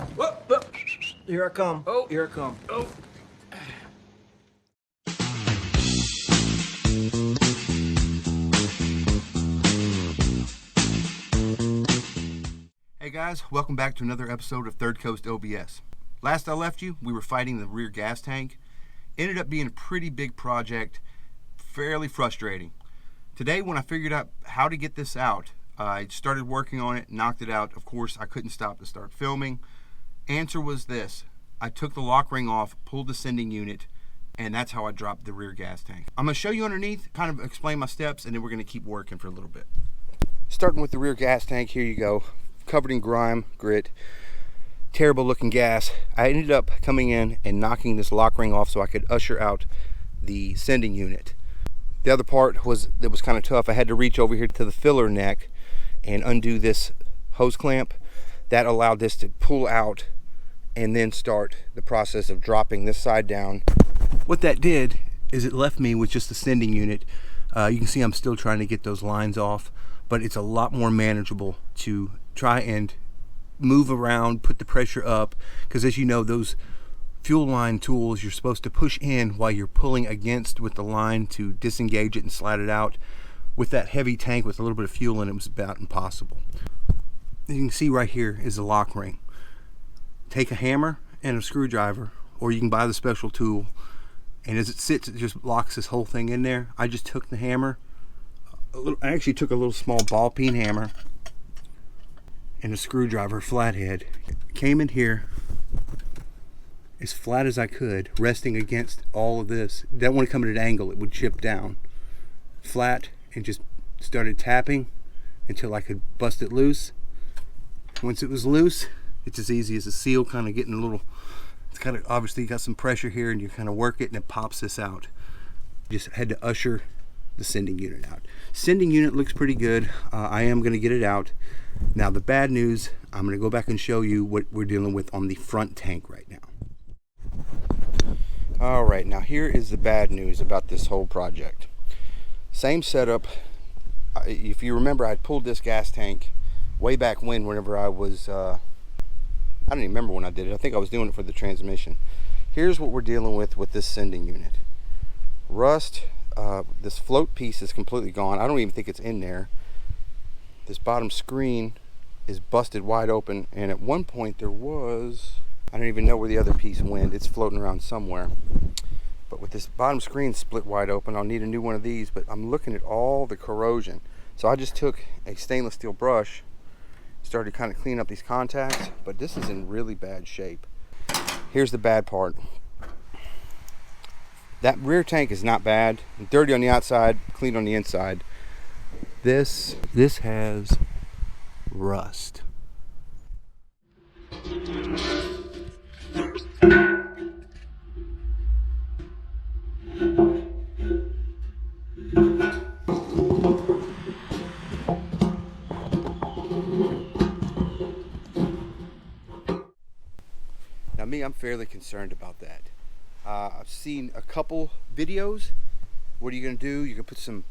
Whoop, whoop. Here I come. Oh. Here I come. Oh. Hey guys, welcome back to another episode of Third Coast o.b.s. Last I left you, we were fighting the rear gas tank. Ended up being a pretty big project, fairly frustrating. Today, when I figured out how to get this out, I started working on it, knocked it out. Of course, I couldn't stop to start filming. Answer was this: I took the lock ring off, pulled the sending unit, and that's how I dropped the rear gas tank. I'm going to show you underneath, kind of explain my steps, and then we're going to keep working for a little bit. Starting with the rear gas tank, here you go. Covered in grime, grit, terrible looking gas. I ended up coming in and knocking this lock ring off so I could usher out the sending unit. The other part that was kind of tough. I had to reach over here to the filler neck and undo this hose clamp. That allowed this to pull out and then start the process of dropping this side down. What that did is it left me with just the sending unit. You can see I'm still trying to get those lines off, but it's a lot more manageable to try and move around, put the pressure up, because as you know, those fuel line tools, you're supposed to push in while you're pulling against with the line to disengage it and slide it out. With that heavy tank with a little bit of fuel in it, was about impossible. You can see right here is the lock ring. Take a hammer and a screwdriver, or you can buy the special tool, and as it sits, it just locks this whole thing in there. I just took the hammer, I actually took a little small ball peen hammer and a screwdriver flathead, came in here as flat as I could, resting against all of this. Didn't want to come at an angle, it would chip down. Flat, and just started tapping until I could bust it loose. Once it was loose, it's as easy as a seal kind of getting a little, it's kind of obviously got some pressure here, and you kind of work it and it pops this out. Just had to usher the sending unit out. Sending unit looks pretty good. I am going to get it out. Now the bad news, I'm going to go back and show you what we're dealing with on the front tank right now. Alright, now here is the bad news about this whole project. Same setup. If you remember, I pulled this gas tank way back whenever I was, I don't even remember when I did it. I think I was doing it for the transmission. Here's what we're dealing with this sending unit. Rust. This float piece is completely gone. I don't even think it's in there. This bottom screen is busted wide open, and at one point there was, I don't even know where the other piece went. It's floating around somewhere. But with this bottom screen split wide open, I'll need a new one of these, but I'm looking at all the corrosion. So I just took a stainless steel brush, started kind of cleaning up these contacts, but this is in really bad shape. Here's the bad part. That rear tank is not bad. Dirty on the outside, clean on the inside. This has rust. Now me, I'm fairly concerned about that. I've seen a couple videos. What are you going to do? You can put some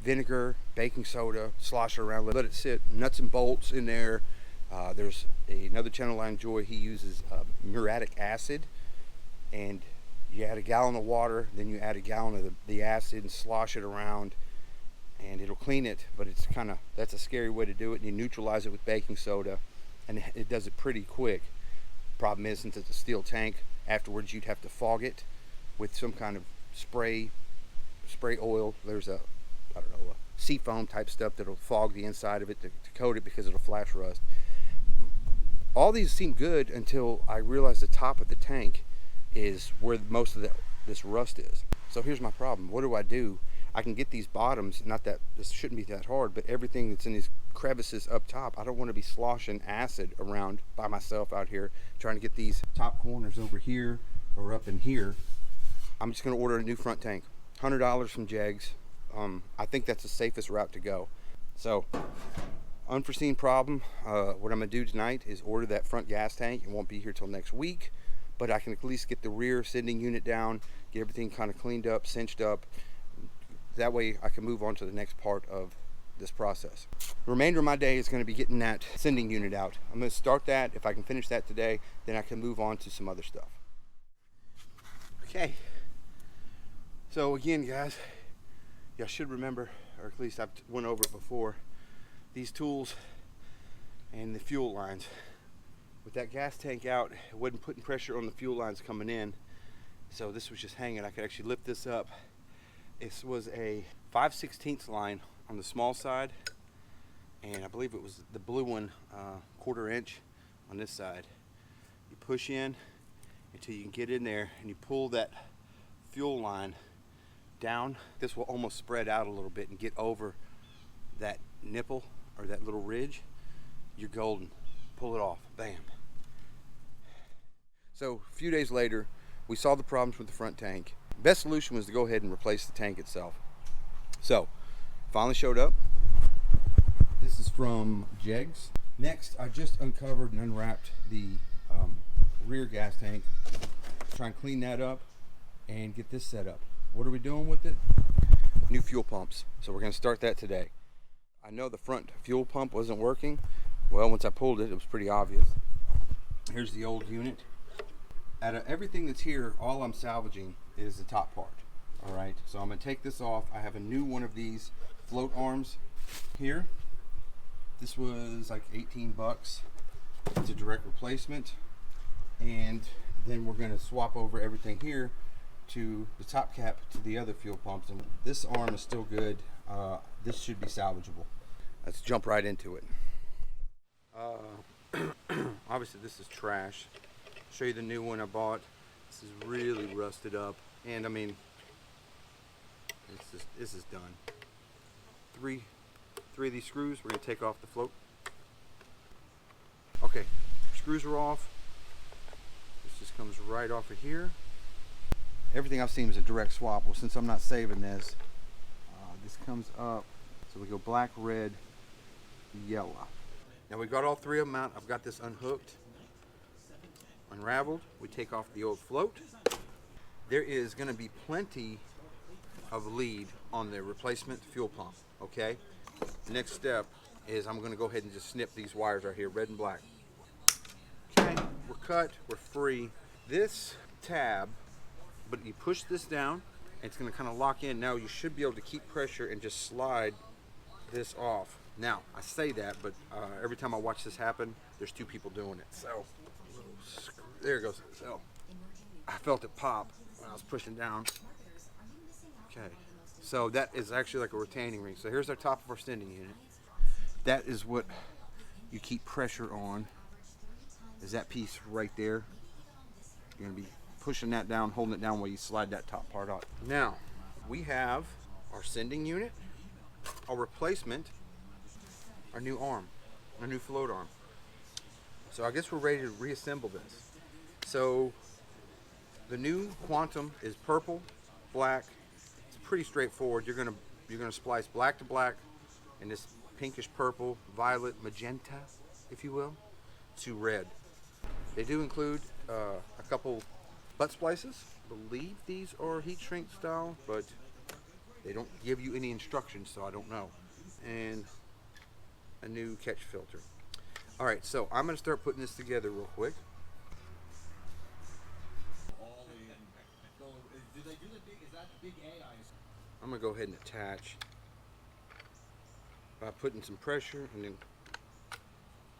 vinegar, baking soda, slosh it around, let it sit, nuts and bolts in there. There's another channel I enjoy. He uses muriatic acid, and you add a gallon of water, then you add a gallon of the acid and slosh it around, and it'll clean it. But it's that's a scary way to do it. And you neutralize it with baking soda, and it does it pretty quick. Problem is, since it's a steel tank, afterwards you'd have to fog it with some kind of spray oil. There's a sea foam type stuff that'll fog the inside of it to coat it, because it'll flash rust. All these seem good until I realized the top of the tank is where most of this rust is. So here's my problem. What do? I can get these bottoms, not that this shouldn't be that hard, but everything that's in these crevices up top, I don't want to be sloshing acid around by myself out here trying to get these top corners over here or up in here. I'm just going to order a new front tank. $100 from Jegs. I think that's the safest route to go. So, unforeseen problem. What I'm going to do tonight is order that front gas tank. It won't be here till next week, but I can at least get the rear sending unit down, get everything kind of cleaned up, cinched up. That way I can move on to the next part of this process. The remainder of my day is going to be getting that sending unit out. I'm going to start that. If I can finish that today, then I can move on to some other stuff. Okay. So again, guys, y'all should remember, or at least I've went over it before, these tools and the fuel lines. With that gas tank out, it wasn't putting pressure on the fuel lines coming in. So this was just hanging. I could actually lift this up. This was a 5/16 line on the small side, and I believe it was the blue one, 1/4 inch on this side. You push in until you can get in there, and you pull that fuel line down. This will almost spread out a little bit and get over that nipple or that little ridge. You're golden. Pull it off. Bam. So a few days later, we saw the problems with the front tank. Best solution was to go ahead and replace the tank itself. So finally showed up. This is from Jegs. Next, I just uncovered and unwrapped the rear gas tank. Try and clean that up and get this set up. What are we doing with it? New fuel pumps. So we're going to start that today. I know the front fuel pump wasn't working. Well, once I pulled it, it was pretty obvious. Here's the old unit. Out of everything that's here, all I'm salvaging is the top part. All right, so I'm gonna take this off. I have a new one of these float arms here. This was like 18 bucks. It's a direct replacement. And then we're gonna swap over everything here to the top cap to the other fuel pumps. And this arm is still good. This should be salvageable. Let's jump right into it. Obviously this is trash. Show you the new one I bought. This is really rusted up, and I mean, this is done. Three of these screws. We're gonna take off the float. Okay, screws are off. This just comes right off of here. Everything I've seen is a direct swap. Well, since I'm not saving this, this comes up. So we go black, red, yellow. Now we got all three of them out. I've got this unhooked, unraveled. We take off the old float. There is going to be plenty of lead on the replacement fuel pump. Okay, the next step is I'm going to go ahead and just snip these wires right here, red and black. Okay, we're cut, we're free. This tab, but you push this down, and it's going to kind of lock in. Now you should be able to keep pressure and just slide this off. Now I say that, but every time I watch this happen, there's two people doing it. So there it goes. So I felt it pop when I was pushing down. Okay, so that is actually like a retaining ring. So here's our top of our sending unit. That is what you keep pressure on, is that piece right there. You're gonna be pushing that down, holding it down while you slide that top part off. Now we have our sending unit, our replacement, our new arm, our new float arm. So I guess we're ready to reassemble this. So the new Quantum is purple, black. It's pretty straightforward. You're gonna splice black to black and this pinkish purple, violet, magenta, if you will, to red. They do include a couple butt splices. I believe these are heat shrink style, but they don't give you any instructions, so I don't know. And a new catch filter. All right, so I'm going to start putting this together real quick. I'm going to go ahead and attach by putting some pressure and then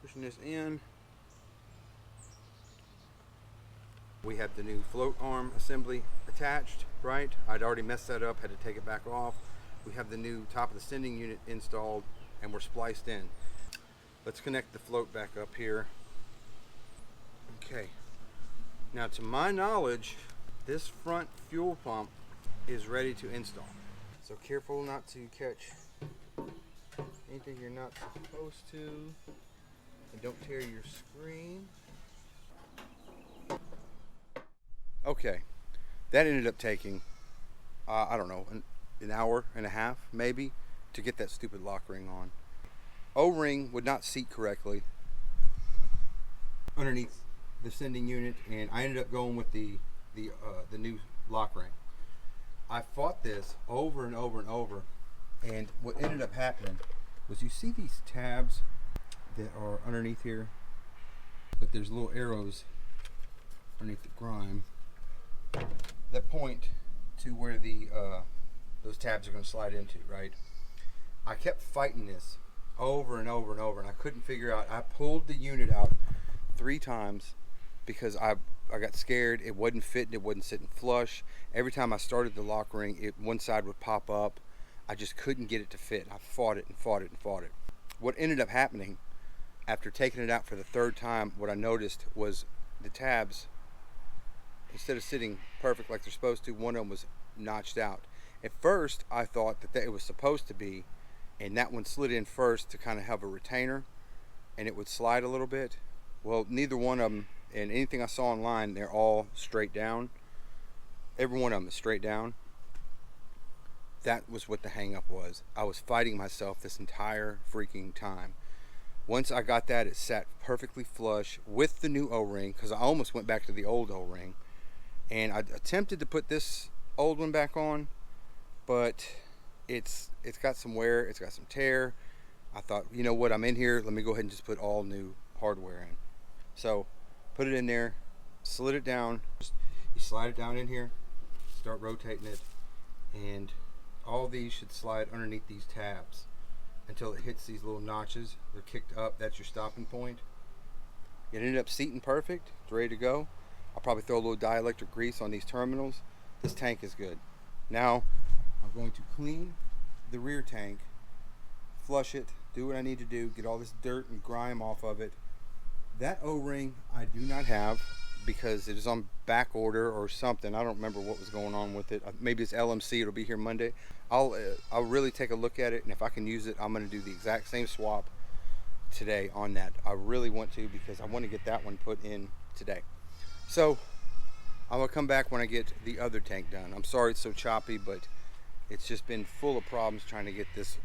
pushing this in. We have the new float arm assembly attached, right? I'd already messed that up, had to take it back off. We have the new top of the sending unit installed, and we're spliced in. Let's connect the float back up here. Okay. Now, to my knowledge, this front fuel pump is ready to install. So careful not to catch anything you're not supposed to, and don't tear your screen. Okay, that ended up taking, I don't know, an hour and a half maybe to get that stupid lock ring on. O-ring would not seat correctly underneath the sending unit, and I ended up going with the new lock ring. I fought this over and over and over, and what ended up happening was you see these tabs that are underneath here, but there's little arrows underneath the grime that point to where the those tabs are going to slide into, right? I kept fighting this over and over and over, and I couldn't figure out. I pulled the unit out 3 times because I got scared. It wasn't fitting. It wasn't sitting flush. Every time I started the lock ring, one side would pop up. I just couldn't get it to fit. I fought it and fought it and fought it. What ended up happening after taking it out for the 3rd time, what I noticed was the tabs, instead of sitting perfect like they're supposed to, one of them was notched out. At first, I thought that it was supposed to be, and that one slid in first to kind of have a retainer, and it would slide a little bit. Well, neither one of them, and anything I saw online, they're all straight down. Every one of them is straight down. That was what the hang up was. I was fighting myself this entire freaking time. Once I got that, it sat perfectly flush with the new O-ring, because I almost went back to the old O-ring. And I attempted to put this old one back on, but it's got some wear, it's got some tear. I thought, you know what, I'm in here, let me go ahead and just put all new hardware in. So, put it in there, slid it down. You slide it down in here, start rotating it, and all these should slide underneath these tabs until it hits these little notches. They're kicked up. That's your stopping point. It ended up seating perfect. It's ready to go. I'll probably throw a little dielectric grease on these terminals. This tank is good. Now I'm going to clean the rear tank, flush it, do what I need to do, get all this dirt and grime off of it. That O-ring I do not have because it is on back order or something. I don't remember what was going on with it. Maybe it's LMC. It'll be here Monday. I'll really take a look at it, and if I can use it, I'm going to do the exact same swap today on that. I really want to, because I want to get that one put in today. So I'm going to come back when I get the other tank done. I'm sorry it's so choppy, but it's just been full of problems trying to get this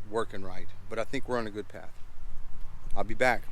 working right. But I think we're on a good path. I'll be back.